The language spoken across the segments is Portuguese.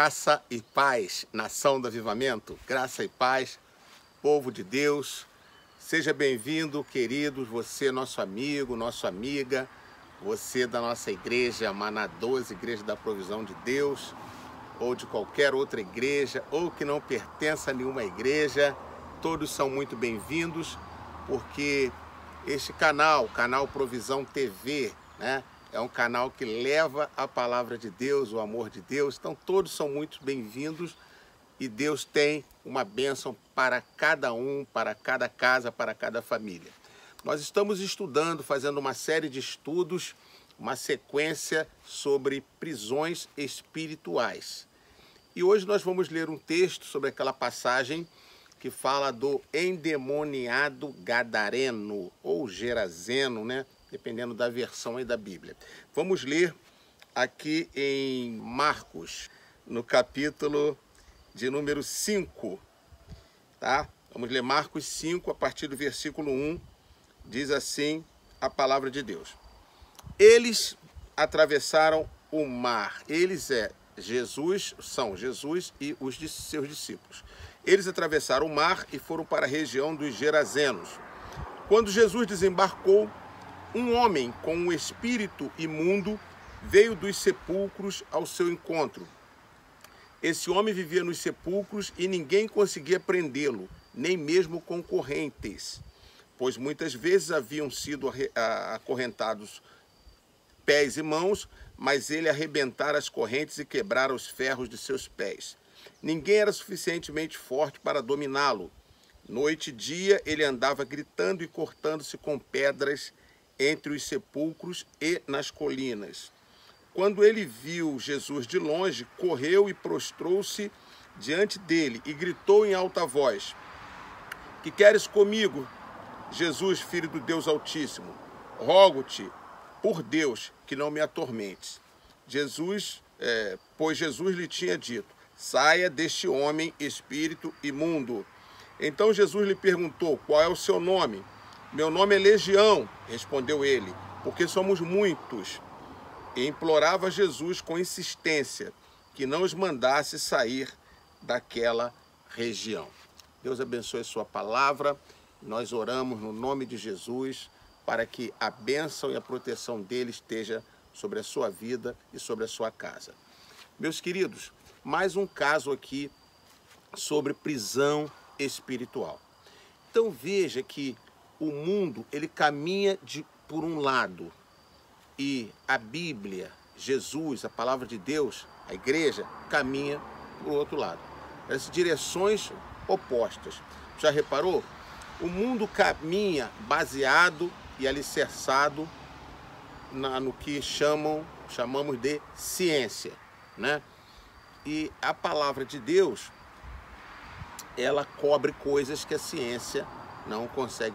Graça e paz, nação do avivamento, graça e paz, povo de Deus. Seja bem-vindo, queridos, você nosso amigo, nossa amiga, você da nossa igreja, Maná 12, Igreja da Provisão de Deus, ou de qualquer outra igreja, ou que não pertença a nenhuma igreja, todos são muito bem-vindos, porque este canal Provisão TV, né? É um canal que leva a palavra de Deus, o amor de Deus. Então todos são muito bem-vindos e Deus tem uma bênção para cada um, para cada casa, para cada família. Nós estamos estudando, fazendo uma série de estudos, uma sequência sobre prisões espirituais. E hoje nós vamos ler um texto sobre aquela passagem que fala do endemoniado gadareno, ou gerazeno, né? Dependendo da versão aí da Bíblia. Vamos ler aqui em Marcos, no capítulo de número 5, tá? Vamos ler Marcos 5, a partir do versículo 1, diz assim a palavra de Deus. Eles atravessaram o mar, são Jesus e os seus discípulos. Eles atravessaram o mar e foram para a região dos Gerazenos. Quando Jesus desembarcou, um homem com um espírito imundo veio dos sepulcros ao seu encontro. Esse homem vivia nos sepulcros e ninguém conseguia prendê-lo, nem mesmo com correntes, pois muitas vezes haviam sido acorrentados pés e mãos, mas ele arrebentara as correntes e quebrara os ferros de seus pés. Ninguém era suficientemente forte para dominá-lo. Noite e dia ele andava gritando e cortando-se com pedras entre os sepulcros e nas colinas. Quando ele viu Jesus de longe, correu e prostrou-se diante dele e gritou em alta voz: "Que queres comigo, Jesus, filho do Deus Altíssimo? Rogo-te, por Deus, que não me atormentes." Pois Jesus lhe tinha dito: "Saia deste homem, espírito imundo." Então Jesus lhe perguntou: "Qual é o seu nome?" "Meu nome é Legião", respondeu ele, "porque somos muitos." E implorava Jesus com insistência que não os mandasse sair daquela região. Deus abençoe a sua palavra. Nós oramos no nome de Jesus para que a bênção e a proteção dele esteja sobre a sua vida e sobre a sua casa. Meus queridos, mais um caso aqui sobre prisão espiritual. Então veja que o mundo, ele caminha por um lado, e a Bíblia, Jesus, a palavra de Deus, a igreja, caminha por outro lado. As direções opostas. Já reparou? O mundo caminha baseado e alicerçado no que chamamos de ciência, né? E a palavra de Deus, ela cobre coisas que a ciência não consegue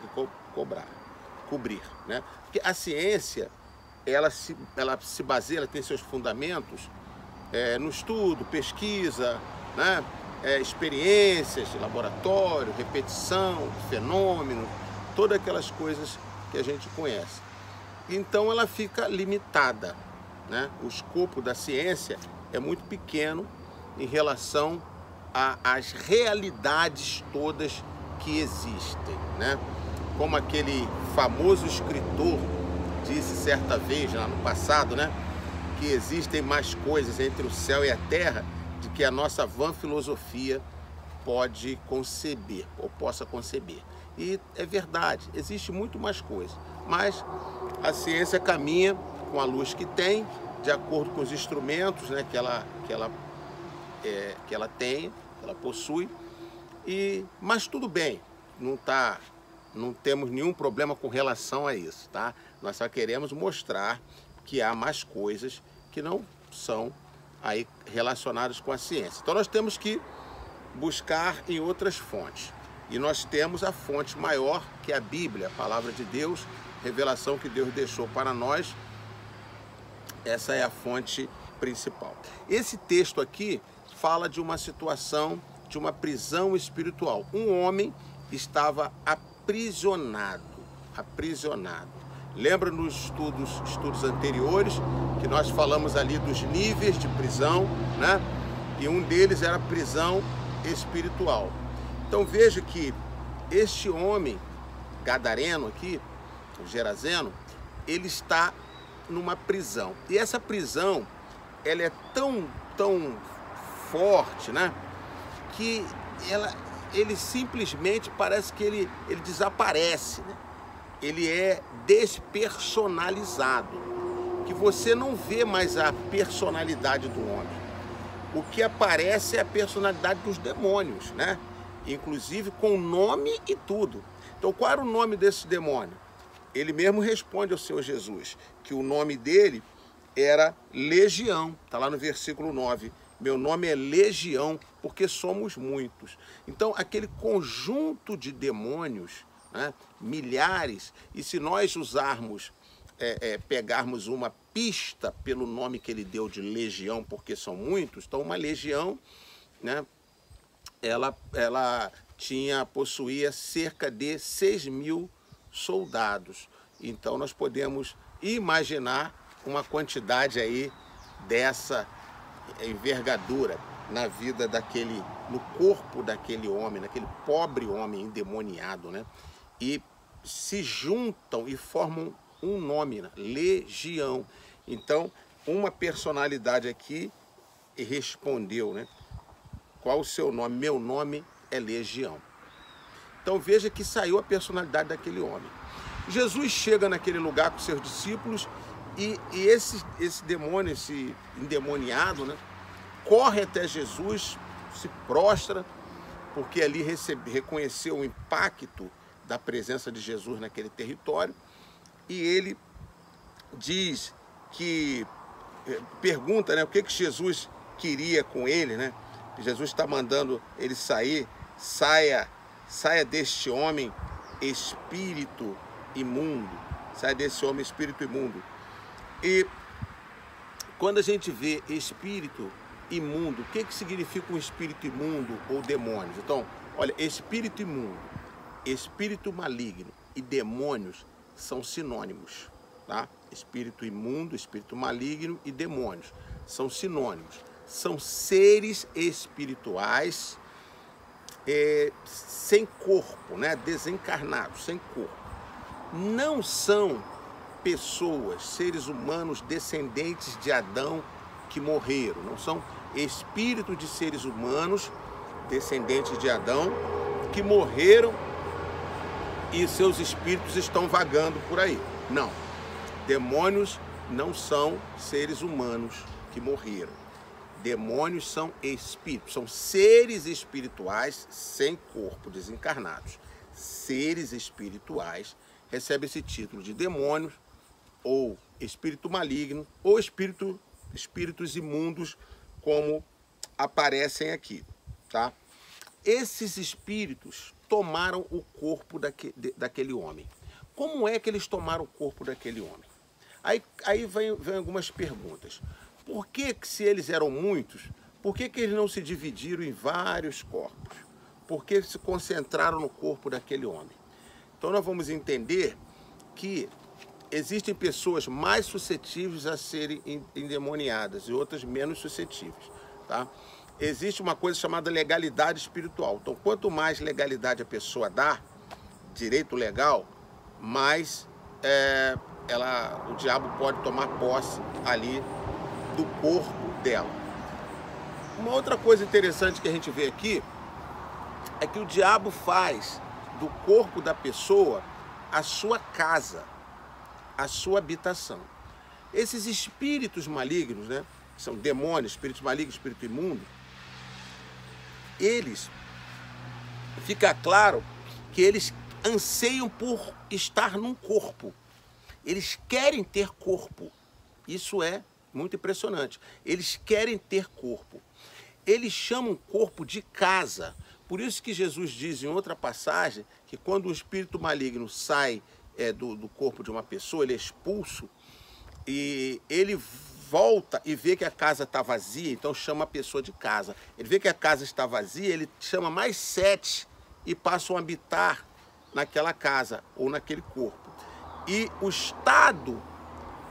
cobrir, né? Porque a ciência, ela se baseia, ela tem seus fundamentos no estudo, pesquisa, né? Experiências de laboratório, repetição, fenômeno, todas aquelas coisas que a gente conhece. Então ela fica limitada, né? O escopo da ciência é muito pequeno em relação às realidades todas que existem, né? Como aquele famoso escritor disse certa vez, lá no passado, né? Que existem mais coisas entre o céu e a terra do que a nossa vã filosofia pode conceber, ou possa conceber. E é verdade, existe muito mais coisa. Mas a ciência caminha com a luz que tem, de acordo com os instrumentos, né, que ela tem, que ela possui. Mas tudo bem, não temos nenhum problema com relação a isso, tá? Nós só queremos mostrar que há mais coisas que não são aí relacionadas com a ciência. Então nós temos que buscar em outras fontes. E nós temos a fonte maior, que é a Bíblia, a palavra de Deus, revelação que Deus deixou para nós. Essa é a fonte principal. Esse texto aqui fala de uma situação, de uma prisão espiritual. Um homem estava aprisionado. Lembra nos estudos anteriores que nós falamos ali dos níveis de prisão, né? e um deles era prisão espiritual. Então veja que este homem gadareno aqui, o Geraseno, ele está numa prisão. E essa prisão, ela é tão forte, né, que ele simplesmente parece que ele desaparece, né? Ele é despersonalizado, que você não vê mais a personalidade do homem. O que aparece é a personalidade dos demônios, né? Inclusive com nome e tudo. Então qual era o nome desse demônio? Ele mesmo responde ao Senhor Jesus, que o nome dele era Legião. Está lá no versículo 9. Meu nome é Legião, porque somos muitos. Então aquele conjunto de demônios, né, milhares, e se nós usarmos, pegarmos uma pista pelo nome que ele deu de legião, porque são muitos, então uma legião, né, ela possuía cerca de 6.000 soldados. Então nós podemos imaginar uma quantidade aí dessa envergadura na vida no corpo daquele homem, naquele pobre homem endemoniado, né? E se juntam e formam um nome, né? Legião. Então, uma personalidade aqui respondeu, né? Qual o seu nome? Meu nome é Legião. Então veja que saiu a personalidade daquele homem. Jesus chega naquele lugar com seus discípulos e esse demônio, esse endemoniado, né, corre até Jesus, se prostra, porque ali reconheceu o impacto da presença de Jesus naquele território, e ele diz que, pergunta, né, o que Jesus queria com ele, né? Jesus está mandando ele sair, saia deste homem espírito imundo, saia desse homem espírito imundo. E quando a gente vê espírito imundo, o que significa um espírito imundo ou demônios? Então, olha, espírito imundo, espírito maligno e demônios são sinônimos, tá? Espírito imundo, espírito maligno e demônios são sinônimos. São seres espirituais sem corpo, né? Desencarnados, sem corpo. Não são pessoas, seres humanos descendentes de Adão que morreram. Não são espíritos de seres humanos descendentes de Adão que morreram e seus espíritos estão vagando por aí. Não. Demônios não são seres humanos que morreram. Demônios são espíritos, são seres espirituais sem corpo, desencarnados. Seres espirituais recebem esse título de demônios, ou espírito maligno, ou espíritos imundos, como aparecem aqui, tá? Esses espíritos tomaram o corpo daquele homem. Como é que eles tomaram o corpo daquele homem? Aí vem algumas perguntas. Por que, se eles eram muitos, por que eles não se dividiram em vários corpos? Por que se concentraram no corpo daquele homem? Então nós vamos entender que existem pessoas mais suscetíveis a serem endemoniadas e outras menos suscetíveis, tá? Existe uma coisa chamada legalidade espiritual. Então, quanto mais legalidade a pessoa dá, direito legal, mais o diabo pode tomar posse ali do corpo dela. Uma outra coisa interessante que a gente vê aqui é que o diabo faz do corpo da pessoa a sua casa, a sua habitação. Esses espíritos malignos, né, que são demônios, espíritos malignos, espírito imundo, fica claro que eles anseiam por estar num corpo. Eles querem ter corpo. Isso é muito impressionante. Eles querem ter corpo. Eles chamam o corpo de casa. Por isso que Jesus diz em outra passagem que quando o espírito maligno sai do corpo de uma pessoa, ele é expulso, e ele volta e vê que a casa está vazia, então chama a pessoa de casa. Ele vê que a casa está vazia, ele chama mais 7 e passam a habitar naquela casa ou naquele corpo. E o estado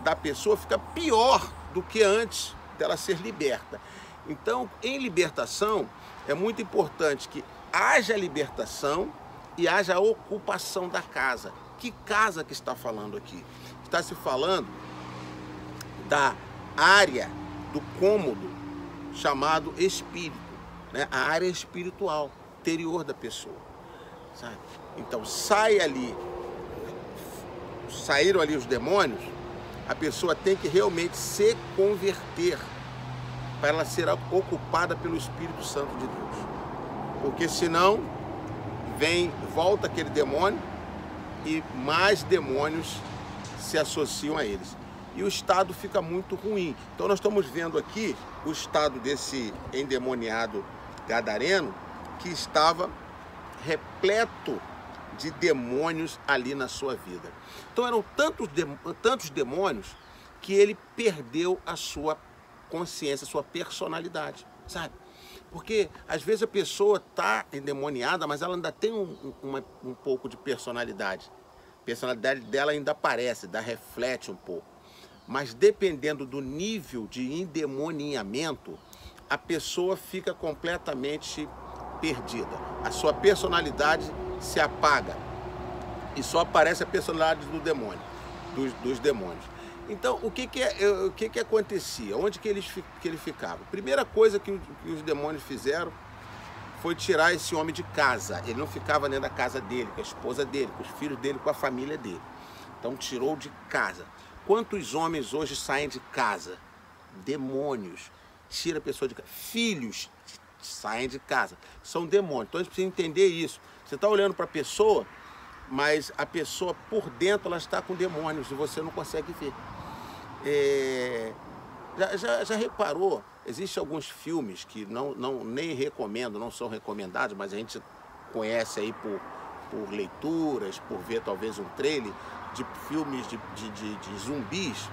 da pessoa fica pior do que antes dela ser liberta. Então, em libertação, é muito importante que haja libertação e haja ocupação da casa. Que casa que está falando aqui? Está se falando da área do cômodo chamado espírito, né? A área espiritual, interior da pessoa, sabe? Então, saíram ali os demônios, a pessoa tem que realmente se converter para ela ser ocupada pelo Espírito Santo de Deus. Porque senão, volta aquele demônio e mais demônios se associam a eles. E o estado fica muito ruim. Então nós estamos vendo aqui o estado desse endemoniado gadareno que estava repleto de demônios ali na sua vida. Então eram tantos demônios que ele perdeu a sua consciência, a sua personalidade, sabe? Porque às vezes a pessoa está endemoniada, mas ela ainda tem um pouco de personalidade. A personalidade dela ainda aparece, reflete um pouco. Mas dependendo do nível de endemoniamento, a pessoa fica completamente perdida. A sua personalidade se apaga e só aparece a personalidade do demônio, dos demônios. Então, o que acontecia? Onde que ele ficava? A primeira coisa que os demônios fizeram foi tirar esse homem de casa. Ele não ficava dentro da casa dele, com a esposa dele, com os filhos dele, com a família dele. Então, tirou de casa. Quantos homens hoje saem de casa? Demônios. Tira a pessoa de casa. Filhos saem de casa. São demônios. Então, a gente precisa entender isso. Você está olhando para a pessoa, mas a pessoa por dentro ela está com demônios e você não consegue ver. Já reparou? Existem alguns filmes que nem recomendo, não são recomendados, mas a gente conhece aí por leituras, por ver talvez um trailer de filmes de zumbis,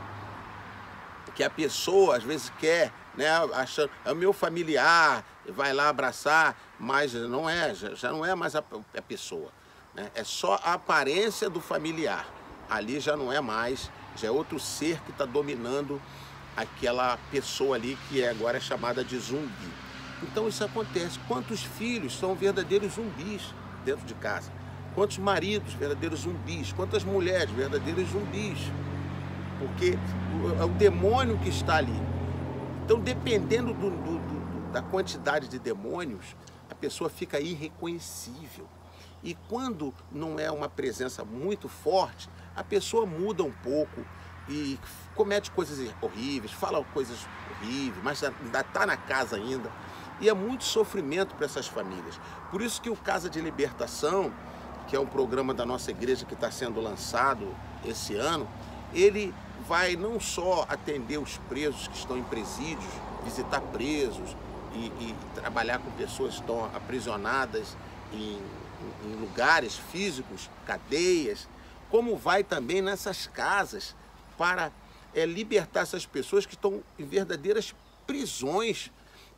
que a pessoa às vezes quer, né, achando, é o meu familiar, vai lá abraçar, mas não é, já não é mais a pessoa, né? É só a aparência do familiar. Ali já não é mais, já é outro ser que está dominando aquela pessoa ali que agora é chamada de zumbi. Então isso acontece. Quantos filhos são verdadeiros zumbis dentro de casa? Quantos maridos verdadeiros zumbis? Quantas mulheres verdadeiros zumbis? Porque é o demônio que está ali. Então, dependendo da quantidade de demônios, a pessoa fica irreconhecível. E quando não é uma presença muito forte, a pessoa muda um pouco e comete coisas horríveis, fala coisas horríveis, mas ainda está na casa ainda. E é muito sofrimento para essas famílias. Por isso que o Casa de Libertação, que é um programa da nossa igreja que está sendo lançado esse ano, ele vai não só atender os presos que estão em presídios, visitar presos e trabalhar com pessoas que estão aprisionadas em lugares físicos, cadeias, como vai também nessas casas para libertar essas pessoas que estão em verdadeiras prisões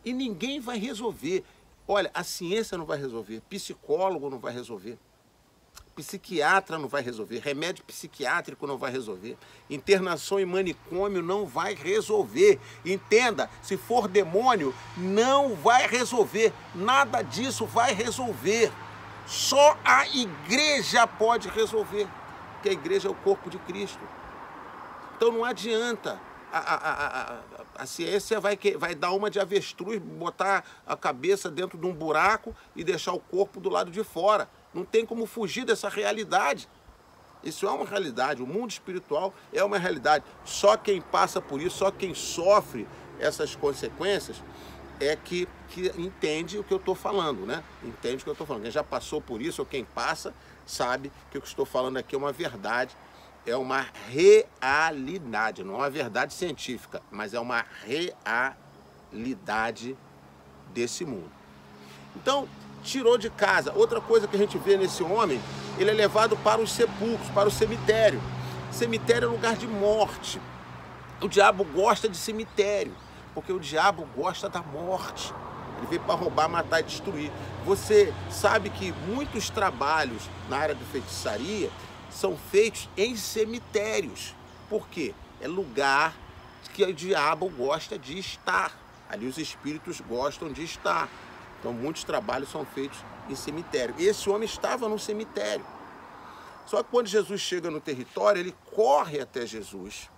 e ninguém vai resolver. Olha, a ciência não vai resolver, psicólogo não vai resolver, psiquiatra não vai resolver, remédio psiquiátrico não vai resolver, internação em manicômio não vai resolver. Entenda, se for demônio, não vai resolver, nada disso vai resolver. Só a igreja pode resolver, porque a igreja é o corpo de Cristo. Então não adianta, a ciência vai dar uma de avestruz, botar a cabeça dentro de um buraco e deixar o corpo do lado de fora. Não tem como fugir dessa realidade. Isso é uma realidade, o mundo espiritual é uma realidade. Só quem passa por isso, só quem sofre essas consequências é que entende o que eu estou falando, né? Entende o que eu estou falando. Quem já passou por isso, ou quem passa, sabe que o que eu estou falando aqui é uma verdade, é uma realidade, não é uma verdade científica, mas é uma realidade desse mundo. Então, tirou de casa. Outra coisa que a gente vê nesse homem, ele é levado para os sepulcros, para o cemitério. Cemitério é lugar de morte. O diabo gosta de cemitério, porque o diabo gosta da morte. Ele veio para roubar, matar e destruir. Você sabe que muitos trabalhos na área de feitiçaria são feitos em cemitérios. Por quê? É lugar que o diabo gosta de estar. Ali os espíritos gostam de estar. Então muitos trabalhos são feitos em cemitério. E esse homem estava no cemitério. Só que quando Jesus chega no território, ele corre até Jesus.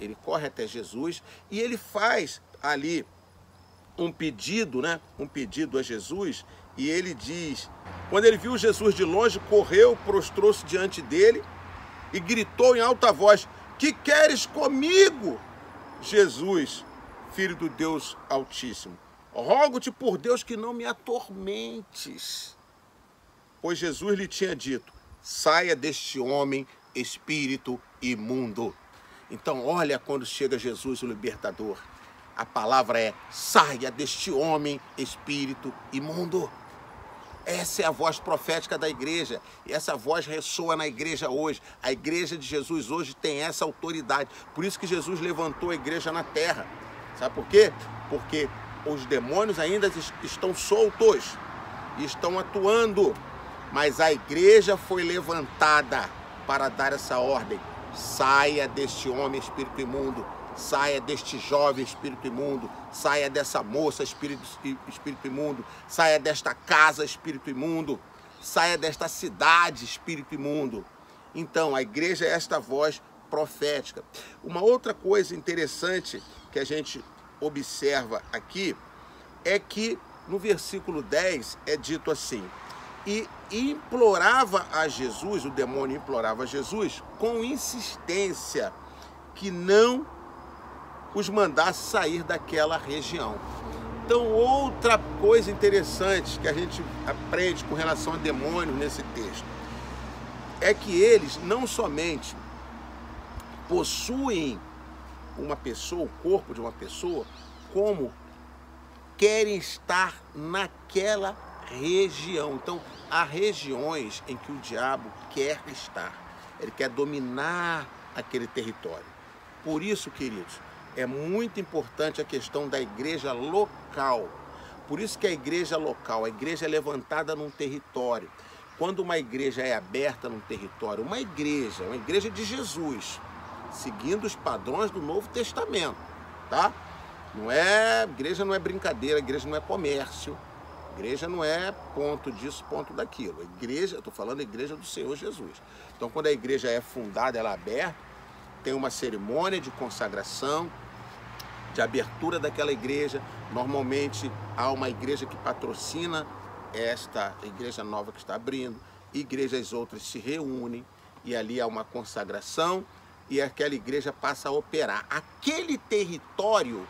Ele corre até Jesus e ele faz ali um pedido, né? Um pedido a Jesus. E ele diz, quando ele viu Jesus de longe, correu, prostrou-se diante dele e gritou em alta voz: que queres comigo, Jesus, Filho do Deus Altíssimo? Rogo-te por Deus que não me atormentes. Pois Jesus lhe tinha dito: saia deste homem, espírito imundo. Então olha quando chega Jesus, o libertador. A palavra é: saia deste homem, espírito imundo. Essa é a voz profética da igreja. E essa voz ressoa na igreja hoje. A igreja de Jesus hoje tem essa autoridade. Por isso que Jesus levantou a igreja na terra. Sabe por quê? Porque os demônios ainda estão soltos e estão atuando. Mas a igreja foi levantada para dar essa ordem: saia deste homem, espírito imundo. Saia deste jovem, espírito imundo. Saia dessa moça, espírito imundo. Saia desta casa, espírito imundo. Saia desta cidade, espírito imundo. Então, a igreja é esta voz profética. Uma outra coisa interessante que a gente observa aqui é que no versículo 10 é dito assim: e implorava a Jesus, o demônio implorava a Jesus com insistência que não os mandasse sair daquela região. Então, outra coisa interessante que a gente aprende com relação a demônios nesse texto é que eles não somente possuem uma pessoa, o corpo de uma pessoa, como querem estar naquela região. Então, há regiões em que o diabo quer estar. Ele quer dominar aquele território. Por isso, queridos, é muito importante a questão da igreja local. Por isso que a igreja local, a igreja é levantada num território. Quando uma igreja é aberta num território, uma igreja de Jesus, seguindo os padrões do Novo Testamento, tá? Igreja não é brincadeira, igreja não é comércio, igreja não é ponto disso, ponto daquilo. A igreja, eu estou falando da igreja do Senhor Jesus. Então, quando a igreja é fundada, ela é aberta, tem uma cerimônia de consagração, de abertura daquela igreja. Normalmente há uma igreja que patrocina esta igreja nova que está abrindo, igrejas outras se reúnem e ali há uma consagração e aquela igreja passa a operar. Aquele território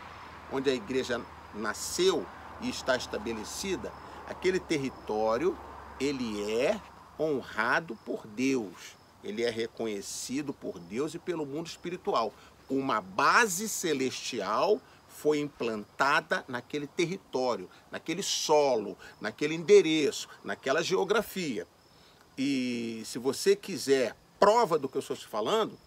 onde a igreja nasceu e está estabelecida, aquele território, ele é honrado por Deus. Ele é reconhecido por Deus e pelo mundo espiritual. Uma base celestial foi implantada naquele território, naquele solo, naquele endereço, naquela geografia. E se você quiser prova do que eu estou te falando,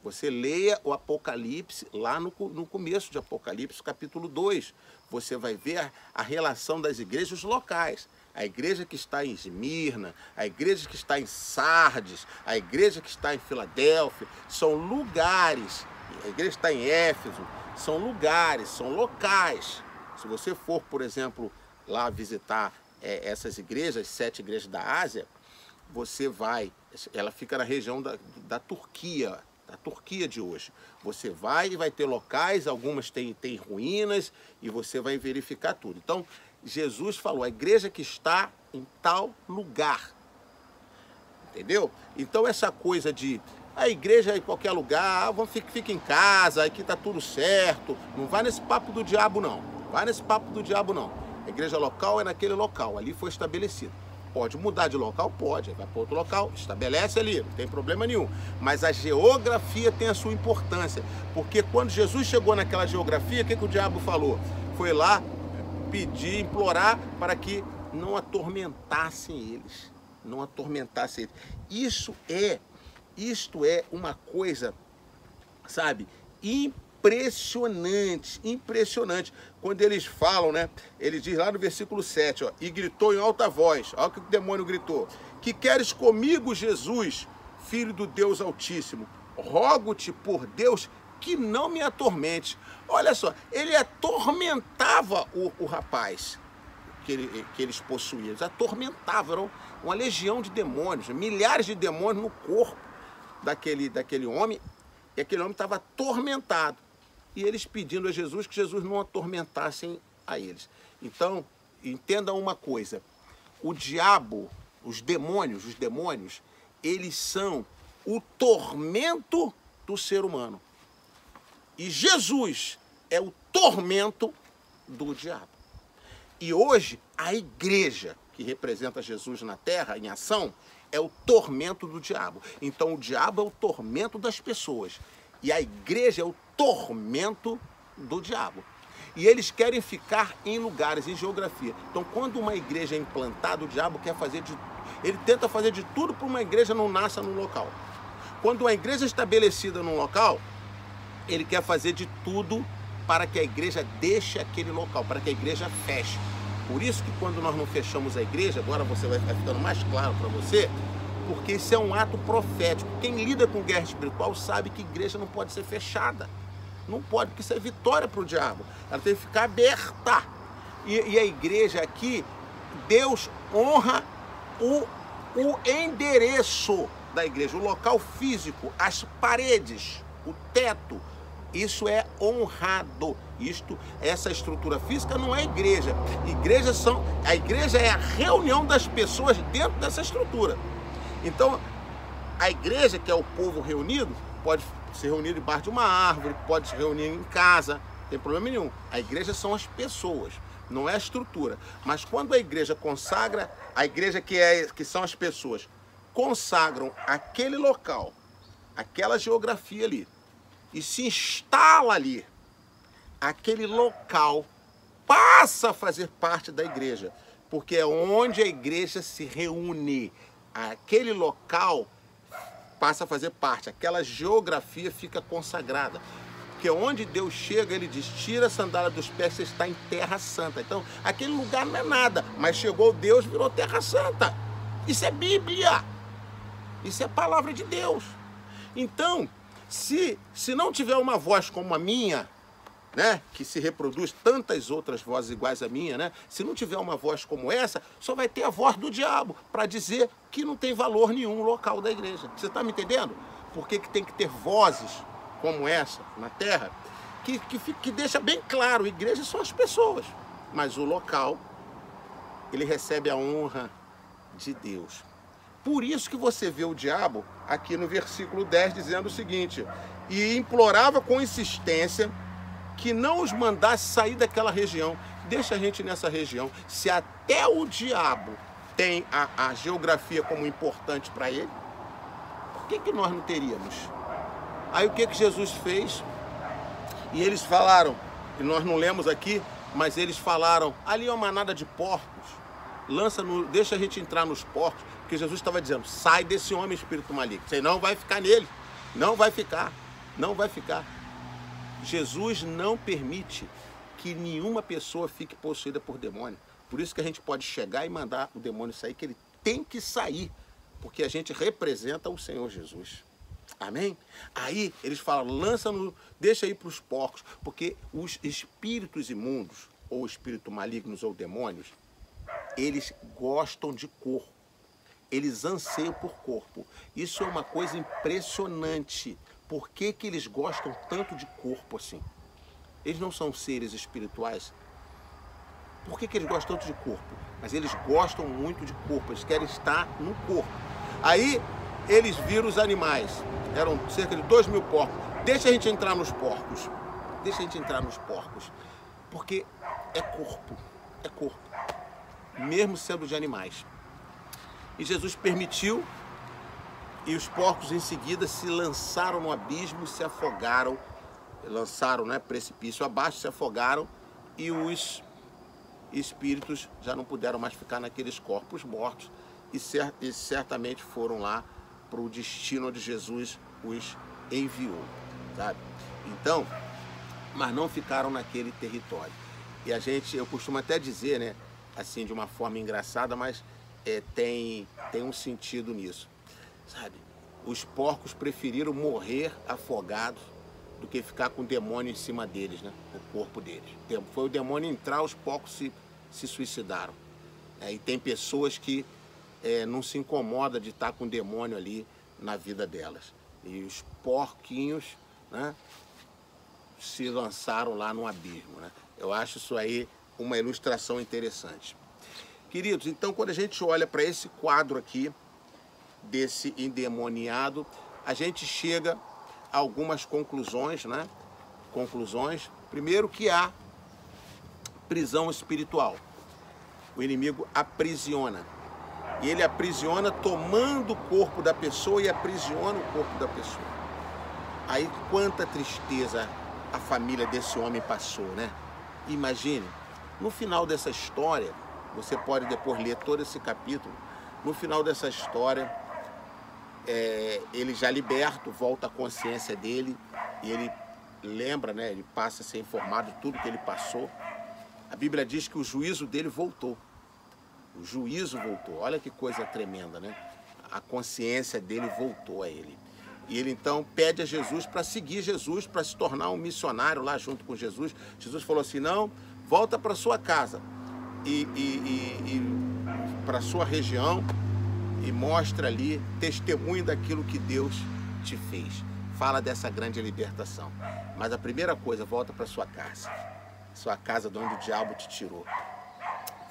você leia o Apocalipse, lá no começo de Apocalipse, capítulo 2. Você vai ver a relação das igrejas locais. A igreja que está em Esmirna, a igreja que está em Sardes, a igreja que está em Filadélfia, são lugares. A igreja que está em Éfeso, são lugares, são locais. Se você for, por exemplo, lá visitar essas igrejas, 7 igrejas da Ásia, você vai, ela fica na região da Turquia, da Turquia de hoje. Você vai e vai ter locais, algumas tem ruínas, e você vai verificar tudo. Então, Jesus falou, a igreja que está em tal lugar. Entendeu? Então, essa coisa de a igreja em qualquer lugar, fica em casa, aqui tá tudo certo. Não vai nesse papo do diabo, não. Vai nesse papo do diabo, não. A igreja local é naquele local, ali foi estabelecido. Pode mudar de local? Pode. Vai para outro local, estabelece ali, não tem problema nenhum. Mas a geografia tem a sua importância. Porque quando Jesus chegou naquela geografia, o que o diabo falou? Foi lá pedir, implorar para que não atormentassem eles. Não atormentassem eles. Isto é uma coisa, sabe, impressionante, impressionante. Quando eles falam, né, ele diz lá no versículo 7, ó, e gritou em alta voz, olha o que o demônio gritou: que queres comigo, Jesus, Filho do Deus Altíssimo? Rogo-te por Deus que não me atormente. Olha só, ele atormentava o rapaz que eles possuíam. Eles atormentavam, eram uma legião de demônios, milhares de demônios no corpo daquele homem, e aquele homem estava atormentado. E eles pedindo a Jesus que Jesus não atormentassem a eles. Então, entenda uma coisa, o diabo, os demônios, eles são o tormento do ser humano. E Jesus é o tormento do diabo. E hoje, a igreja, que representa Jesus na terra, em ação, é o tormento do diabo. Então, o diabo é o tormento das pessoas. E a igreja é o tormento do diabo. E eles querem ficar em lugares, em geografia. Então, quando uma igreja é implantada, o diabo quer fazer ele tenta fazer de tudo para uma igreja não nasça num local. Quando uma igreja é estabelecida num local, ele quer fazer de tudo para que a igreja deixe aquele local, para que a igreja feche. Por isso que quando nós não fechamos a igreja, agora você vai ficando mais claro para você, porque isso é um ato profético. Quem lida com guerra espiritual sabe que a igreja não pode ser fechada. Não pode, porque isso é vitória para o diabo. Ela tem que ficar aberta. E a igreja aqui, Deus honra o endereço da igreja, o local físico, as paredes, o teto. Isso é honrado. Essa estrutura física não é igreja. A igreja é a reunião das pessoas dentro dessa estrutura. Então, a igreja, que é o povo reunido, pode se reunir debaixo de uma árvore, pode se reunir em casa, não tem problema nenhum. A igreja são as pessoas, não é a estrutura. Mas quando a igreja consagra, a igreja que são as pessoas, consagram aquele local, aquela geografia ali, e se instala ali, aquele local passa a fazer parte da igreja, porque é onde a igreja se reúne. Aquele local passa a fazer parte, aquela geografia fica consagrada. Porque onde Deus chega, ele diz, tira a sandália dos pés, você está em terra santa. Então, aquele lugar não é nada, mas chegou Deus, virou terra santa. Isso é Bíblia. Isso é palavra de Deus. Então, se não tiver uma voz como a minha, né, que se reproduz tantas outras vozes iguais à minha, né? Se não tiver uma voz como essa, só vai ter a voz do diabo para dizer que não tem valor nenhum o local da igreja. Você está me entendendo? Por que tem que ter vozes como essa na terra que deixa bem claro, igrejas são as pessoas, mas o local, ele recebe a honra de Deus. Por isso que você vê o diabo aqui no versículo 10 dizendo o seguinte: e implorava com insistência que não os mandasse sair daquela região. Deixa a gente nessa região. Se até o diabo tem a geografia como importante para ele, por que nós não teríamos? Aí o que Jesus fez? E eles falaram, e nós não lemos aqui, mas eles falaram, ali é uma manada de porcos, deixa a gente entrar nos porcos, porque Jesus estava dizendo, sai desse homem, espírito maligno, você não vai ficar nele, não vai ficar. Jesus não permite que nenhuma pessoa fique possuída por demônio. Por isso que a gente pode chegar e mandar o demônio sair, que ele tem que sair, porque a gente representa o Senhor Jesus. Amém? Aí eles falam, deixa ir para os porcos, porque os espíritos imundos, ou espíritos malignos ou demônios, eles gostam de corpo. Eles anseiam por corpo. Isso é uma coisa impressionante. Por que eles gostam tanto de corpo assim? Eles não são seres espirituais? Por que eles gostam tanto de corpo? Mas eles gostam muito de corpo, eles querem estar no corpo. Aí eles viram os animais, eram cerca de 2.000 porcos. Deixa a gente entrar nos porcos. Porque é corpo, mesmo sendo de animais. E Jesus permitiu, e os porcos em seguida se lançaram no abismo e se afogaram. Lançaram, né, precipício abaixo, se afogaram, e os espíritos já não puderam mais ficar naqueles corpos mortos e certamente foram lá para o destino onde Jesus os enviou, sabe? Então, mas não ficaram naquele território. E eu costumo até dizer, né, assim, de uma forma engraçada, mas tem um sentido nisso, sabe? Os porcos preferiram morrer afogados do que ficar com o demônio em cima deles, né? O corpo deles. Foi o demônio entrar, aos poucos se suicidaram. E tem pessoas que não se incomodam de estar com o demônio ali na vida delas. E os porquinhos, né, se lançaram lá no abismo, né? Eu acho isso aí uma ilustração interessante. Queridos, então quando a gente olha para esse quadro aqui, desse endemoniado, a gente chega a algumas conclusões, né? Conclusões. Primeiro, que há prisão espiritual. O inimigo aprisiona. E ele aprisiona tomando o corpo da pessoa e aprisiona o corpo da pessoa. Aí quanta tristeza a família desse homem passou, né? Imagine, no final dessa história, você pode depois ler todo esse capítulo, no final dessa história, ele já liberto, volta à consciência dele, e ele lembra, né? Ele passa a ser informado de tudo que ele passou. A Bíblia diz que o juízo dele voltou. O juízo voltou. Olha que coisa tremenda, né? A consciência dele voltou a ele. E ele então pede a Jesus para seguir Jesus, para se tornar um missionário lá junto com Jesus. Jesus falou assim, não, volta para sua casa e para sua região e mostra ali, testemunho daquilo que Deus te fez. Fala dessa grande libertação. Mas a primeira coisa, volta para sua casa de onde o diabo te tirou.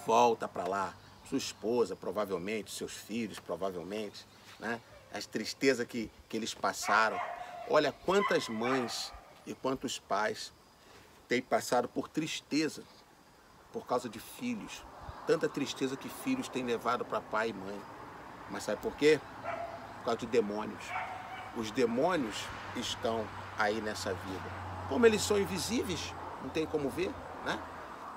Volta para lá, sua esposa provavelmente, seus filhos provavelmente, né? As tristezas que eles passaram. Olha quantas mães e quantos pais têm passado por tristeza por causa de filhos. Tanta tristeza que filhos têm levado para pai e mãe. Mas sabe por quê? Por causa de demônios. Os demônios estão aí nessa vida. Como eles são invisíveis, não tem como ver, né?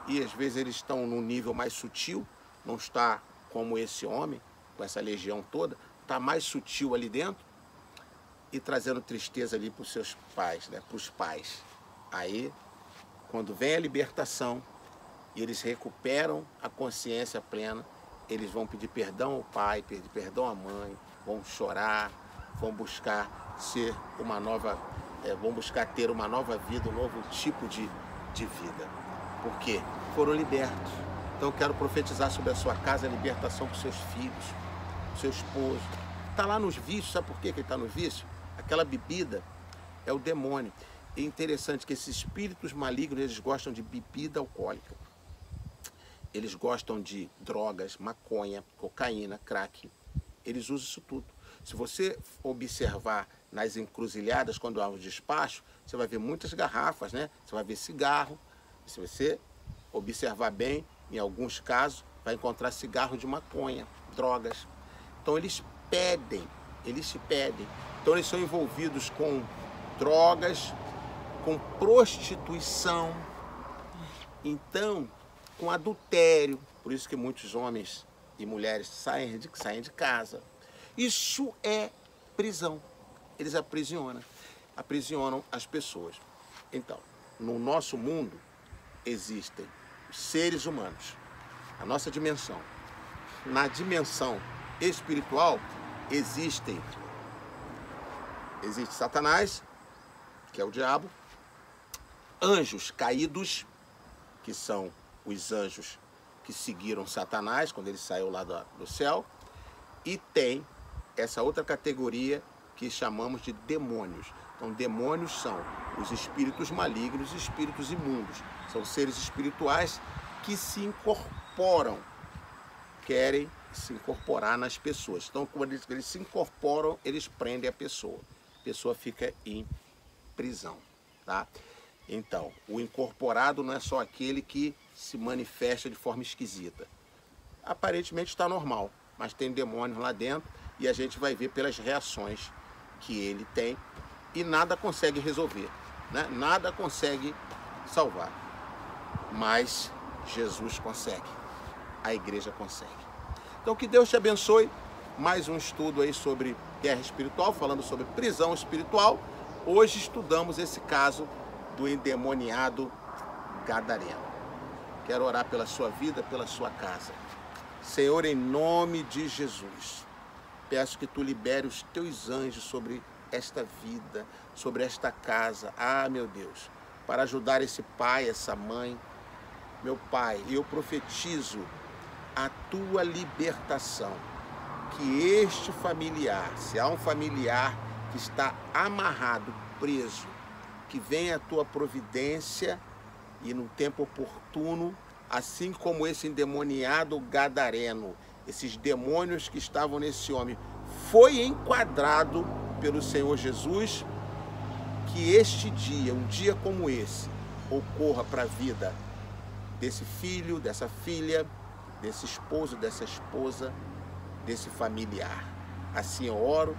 E às vezes eles estão num nível mais sutil, não está como esse homem, com essa legião toda, está mais sutil ali dentro e trazendo tristeza ali para os seus pais, né? Para os pais. Aí, quando vem a libertação e eles recuperam a consciência plena, eles vão pedir perdão ao pai, pedir perdão à mãe, vão chorar, vão buscar ser uma nova, vão buscar ter uma nova vida, um novo tipo de vida. Por quê? Foram libertos. Então eu quero profetizar sobre a sua casa a libertação para os seus filhos, seu esposo. Está lá nos vícios, sabe por que ele está nos vícios? Aquela bebida é o demônio. É interessante que esses espíritos malignos, eles gostam de bebida alcoólica. Eles gostam de drogas, maconha, cocaína, crack. Eles usam isso tudo. Se você observar nas encruzilhadas, quando há um despacho, você vai ver muitas garrafas, né? Você vai ver cigarro. Se você observar bem, em alguns casos, vai encontrar cigarro de maconha, drogas. Então eles se pedem. Então eles são envolvidos com drogas, com prostituição, então com adultério. Por isso que muitos homens e mulheres saem de casa. Isso é prisão. Eles aprisionam as pessoas. Então, no nosso mundo existem seres humanos, a nossa dimensão. Na dimensão espiritual existe Satanás, que é o diabo, anjos caídos, que são os anjos que seguiram Satanás quando ele saiu lá do céu, e tem essa outra categoria que chamamos de demônios. Então, demônios são os espíritos malignos e espíritos imundos. São seres espirituais que se incorporam, querem se incorporar nas pessoas. Então, quando eles se incorporam, eles prendem a pessoa fica em prisão, tá? Então, o incorporado não é só aquele que se manifesta de forma esquisita. Aparentemente está normal, mas tem demônios lá dentro e a gente vai ver pelas reações que ele tem e nada consegue resolver, né? Nada consegue salvar, mas Jesus consegue, a igreja consegue. Então que Deus te abençoe. Mais um estudo aí sobre guerra espiritual, falando sobre prisão espiritual. Hoje estudamos esse caso do endemoniado gadareno. Quero orar pela sua vida, pela sua casa. Senhor, em nome de Jesus, peço que tu libere os teus anjos sobre esta vida, sobre esta casa. Ah, meu Deus, para ajudar esse pai, essa mãe. Meu Pai, eu profetizo a tua libertação. Que este familiar, se há um familiar que está amarrado, preso, que venha a tua providência e no tempo oportuno, assim como esse endemoniado gadareno, esses demônios que estavam nesse homem, foi enquadrado pelo Senhor Jesus, que este dia, um dia como esse, ocorra para a vida desse filho, dessa filha, desse esposo, dessa esposa, desse familiar. Assim eu oro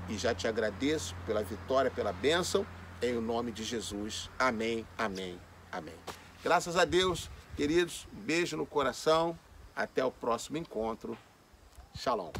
e já te agradeço pela vitória, pela bênção, em o nome de Jesus. Amém, amém, amém. Graças a Deus, queridos, beijo no coração, até o próximo encontro. Shalom.